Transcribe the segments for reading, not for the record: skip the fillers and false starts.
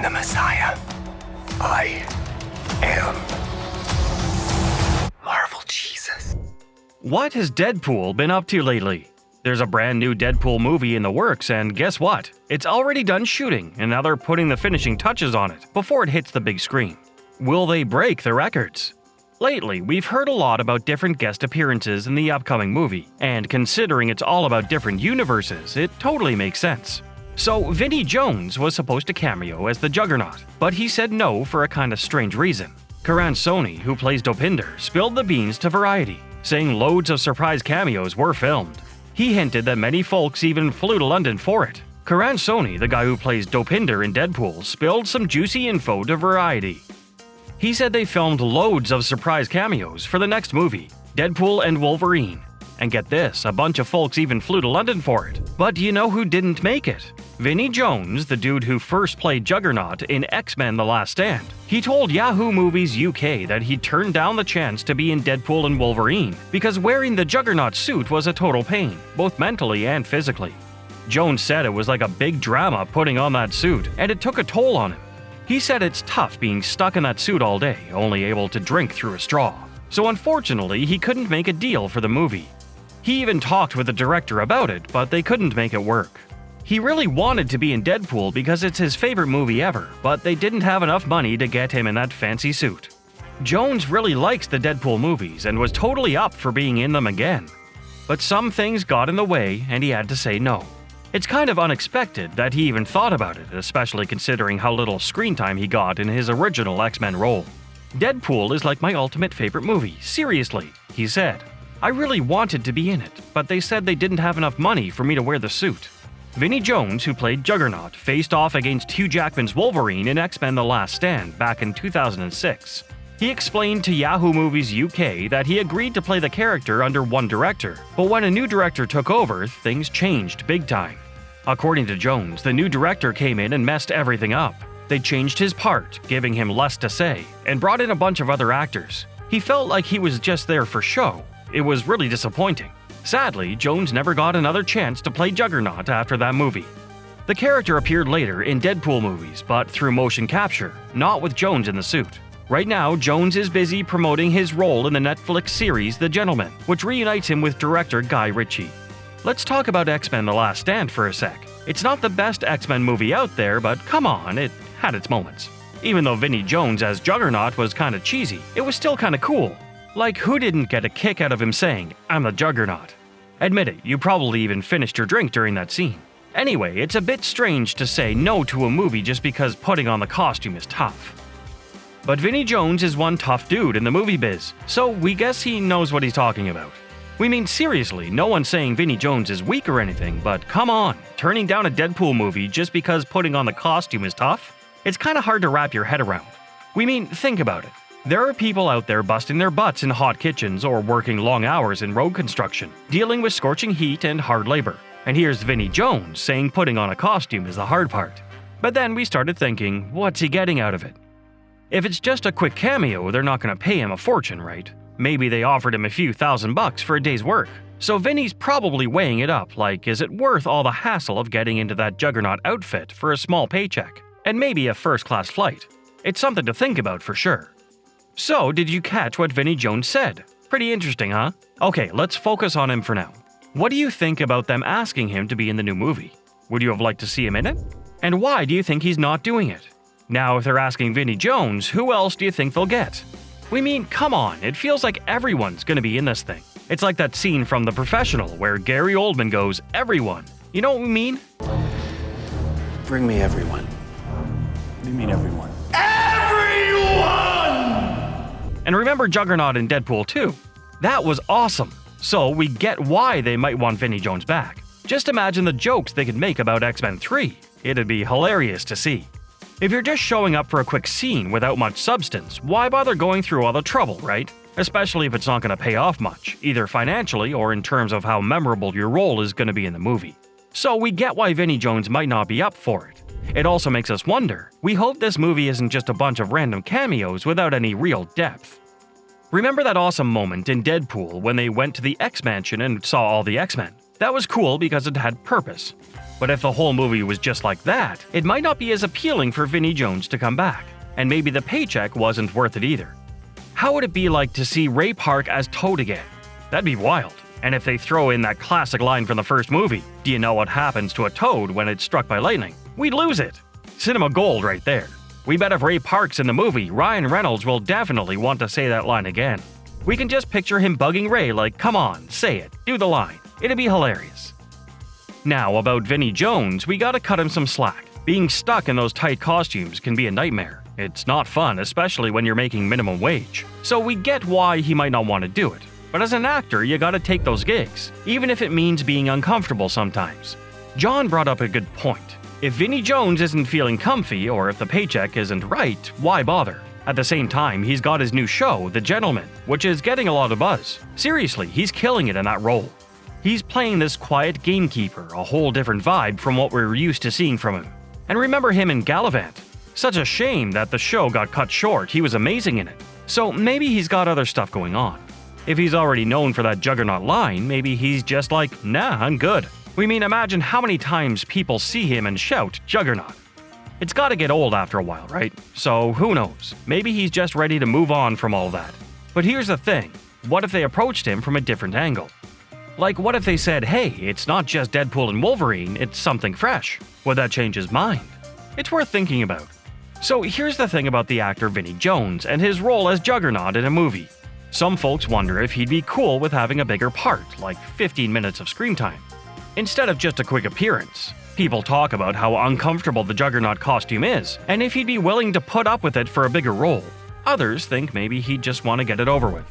the Messiah. I am Marvel Jesus. What has Deadpool been up to lately? There's a brand new Deadpool movie in the works, and guess what? It's already done shooting, and now they're putting the finishing touches on it before it hits the big screen. Will they break the records? Lately, we've heard a lot about different guest appearances in the upcoming movie, and considering it's all about different universes, it totally makes sense. So, Vinnie Jones was supposed to cameo as the Juggernaut, but he said no for a kinda strange reason. Karan Soni, who plays Dopinder, spilled the beans to Variety, saying loads of surprise cameos were filmed. He hinted that many folks even flew to London for it. Karan Soni, the guy who plays Dopinder in Deadpool, spilled some juicy info to Variety. He said they filmed loads of surprise cameos for the next movie, Deadpool and Wolverine. And get this, a bunch of folks even flew to London for it. But do you know who didn't make it? Vinnie Jones, the dude who first played Juggernaut in X-Men The Last Stand. He told Yahoo Movies UK that he turned down the chance to be in Deadpool and Wolverine because wearing the Juggernaut suit was a total pain, both mentally and physically. Jones said it was like a big drama putting on that suit, and it took a toll on him. He said it's tough being stuck in that suit all day, only able to drink through a straw. So unfortunately, he couldn't make a deal for the movie. He even talked with the director about it, but they couldn't make it work. He really wanted to be in Deadpool because it's his favorite movie ever, but they didn't have enough money to get him in that fancy suit. Jones really likes the Deadpool movies and was totally up for being in them again. But some things got in the way and he had to say no. It's kind of unexpected that he even thought about it, especially considering how little screen time he got in his original X-Men role. Deadpool is like my ultimate favorite movie, seriously, he said. I really wanted to be in it, but they said they didn't have enough money for me to wear the suit. Vinnie Jones, who played Juggernaut, faced off against Hugh Jackman's Wolverine in X-Men The Last Stand back in 2006. He explained to Yahoo Movies UK that he agreed to play the character under one director, but when a new director took over, things changed big time. According to Jones, the new director came in and messed everything up. They changed his part, giving him less to say, and brought in a bunch of other actors. He felt like he was just there for show. It was really disappointing. Sadly, Jones never got another chance to play Juggernaut after that movie. The character appeared later in Deadpool movies, but through motion capture, not with Jones in the suit. Right now, Jones is busy promoting his role in the Netflix series The Gentleman, which reunites him with director Guy Ritchie. Let's talk about X-Men The Last Stand for a sec. It's not the best X-Men movie out there, but come on, it had its moments. Even though Vinnie Jones as Juggernaut was kinda cheesy, it was still kinda cool. Like, who didn't get a kick out of him saying, "I'm the Juggernaut"? Admit it, you probably even finished your drink during that scene. Anyway, it's a bit strange to say no to a movie just because putting on the costume is tough. But Vinnie Jones is one tough dude in the movie biz, so we guess he knows what he's talking about. We mean seriously, no one's saying Vinnie Jones is weak or anything, but come on, turning down a Deadpool movie just because putting on the costume is tough? It's kinda hard to wrap your head around. We mean, think about it. There are people out there busting their butts in hot kitchens or working long hours in road construction, dealing with scorching heat and hard labor. And here's Vinnie Jones saying putting on a costume is the hard part. But then we started thinking, what's he getting out of it? If it's just a quick cameo, they're not gonna pay him a fortune, right? Maybe they offered him a few $1,000 for a day's work. So Vinnie's probably weighing it up, like, is it worth all the hassle of getting into that Juggernaut outfit for a small paycheck? And maybe a first-class flight. It's something to think about for sure. So, did you catch what Vinnie Jones said? Pretty interesting, huh? Okay, let's focus on him for now. What do you think about them asking him to be in the new movie? Would you have liked to see him in it? And why do you think he's not doing it? Now, if they're asking Vinnie Jones, who else do you think they'll get? We mean, come on, it feels like everyone's gonna be in this thing. It's like that scene from The Professional where Gary Oldman goes, "Everyone." You know what we mean? Bring me everyone. What do you mean, everyone? And remember Juggernaut in Deadpool 2? That was awesome. So we get why they might want Vinnie Jones back. Just imagine the jokes they could make about X-Men 3. It'd be hilarious to see. If you're just showing up for a quick scene without much substance, why bother going through all the trouble, right? Especially if it's not going to pay off much, either financially or in terms of how memorable your role is going to be in the movie. So we get why Vinnie Jones might not be up for it. It also makes us wonder, we hope this movie isn't just a bunch of random cameos without any real depth. Remember that awesome moment in Deadpool when they went to the X-Mansion and saw all the X-Men? That was cool because it had purpose. But if the whole movie was just like that, it might not be as appealing for Vinnie Jones to come back, and maybe the paycheck wasn't worth it either. How would it be like to see Ray Park as Toad again? That'd be wild. And if they throw in that classic line from the first movie, do you know what happens to a toad when it's struck by lightning? We'd lose it. Cinema gold right there. We bet if Ray Park's in the movie, Ryan Reynolds will definitely want to say that line again. We can just picture him bugging Ray like, come on, say it, do the line. It'd be hilarious. Now, about Vinnie Jones, we gotta cut him some slack. Being stuck in those tight costumes can be a nightmare. It's not fun, especially when you're making minimum wage. So we get why he might not want to do it. But as an actor, you gotta take those gigs, even if it means being uncomfortable sometimes. John brought up a good point. If Vinnie Jones isn't feeling comfy, or if the paycheck isn't right, why bother? At the same time, he's got his new show, The Gentleman, which is getting a lot of buzz. Seriously, he's killing it in that role. He's playing this quiet gamekeeper, a whole different vibe from what we're used to seeing from him. And remember him in Gallivant. Such a shame that the show got cut short, he was amazing in it. So maybe he's got other stuff going on. If he's already known for that Juggernaut line, maybe he's just like, nah, I'm good. We mean, imagine how many times people see him and shout, Juggernaut. It's gotta get old after a while, right? So who knows? Maybe he's just ready to move on from all that. But here's the thing, what if they approached him from a different angle? Like, what if they said, hey, it's not just Deadpool and Wolverine, it's something fresh? Would that change his mind? It's worth thinking about. So here's the thing about the actor Vinnie Jones and his role as Juggernaut in a movie. Some folks wonder if he'd be cool with having a bigger part, like 15 minutes of screen time, instead of just a quick appearance. People talk about how uncomfortable the Juggernaut costume is, and if he'd be willing to put up with it for a bigger role. Others think maybe he'd just want to get it over with.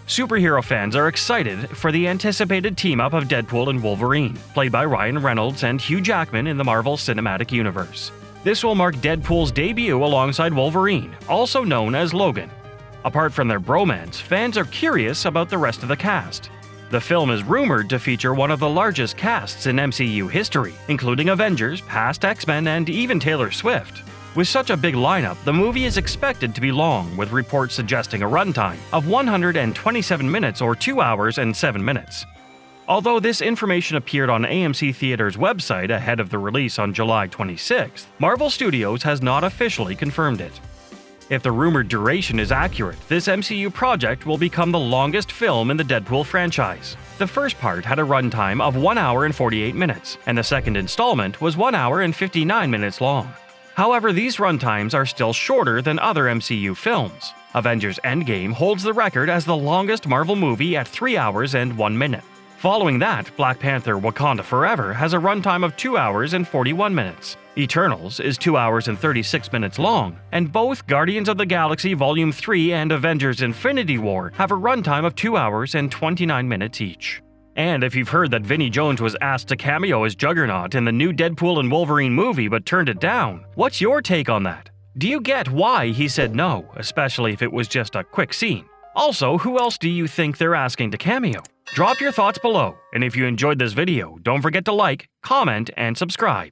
Superhero fans are excited for the anticipated team-up of Deadpool and Wolverine, played by Ryan Reynolds and Hugh Jackman in the Marvel Cinematic Universe. This will mark Deadpool's debut alongside Wolverine, also known as Logan. Apart from their bromance, fans are curious about the rest of the cast. The film is rumored to feature one of the largest casts in MCU history, including Avengers, past X-Men, and even Taylor Swift. With such a big lineup, the movie is expected to be long, with reports suggesting a runtime of 127 minutes or 2 hours and 7 minutes. Although this information appeared on AMC Theaters' website ahead of the release on July 26th, Marvel Studios has not officially confirmed it. If the rumored duration is accurate, this MCU project will become the longest film in the Deadpool franchise. The first part had a runtime of 1 hour and 48 minutes, and the second installment was 1 hour and 59 minutes long. However, these runtimes are still shorter than other MCU films. Avengers Endgame holds the record as the longest Marvel movie at 3 hours and 1 minute. Following that, Black Panther: Wakanda Forever has a runtime of 2 hours and 41 minutes. Eternals is 2 hours and 36 minutes long, and both Guardians of the Galaxy Volume 3 and Avengers Infinity War have a runtime of 2 hours and 29 minutes each. And if you've heard that Vinnie Jones was asked to cameo as Juggernaut in the new Deadpool and Wolverine movie but turned it down, what's your take on that? Do you get why he said no, especially if it was just a quick scene? Also, who else do you think they're asking to cameo? Drop your thoughts below, and if you enjoyed this video, don't forget to like, comment, and subscribe.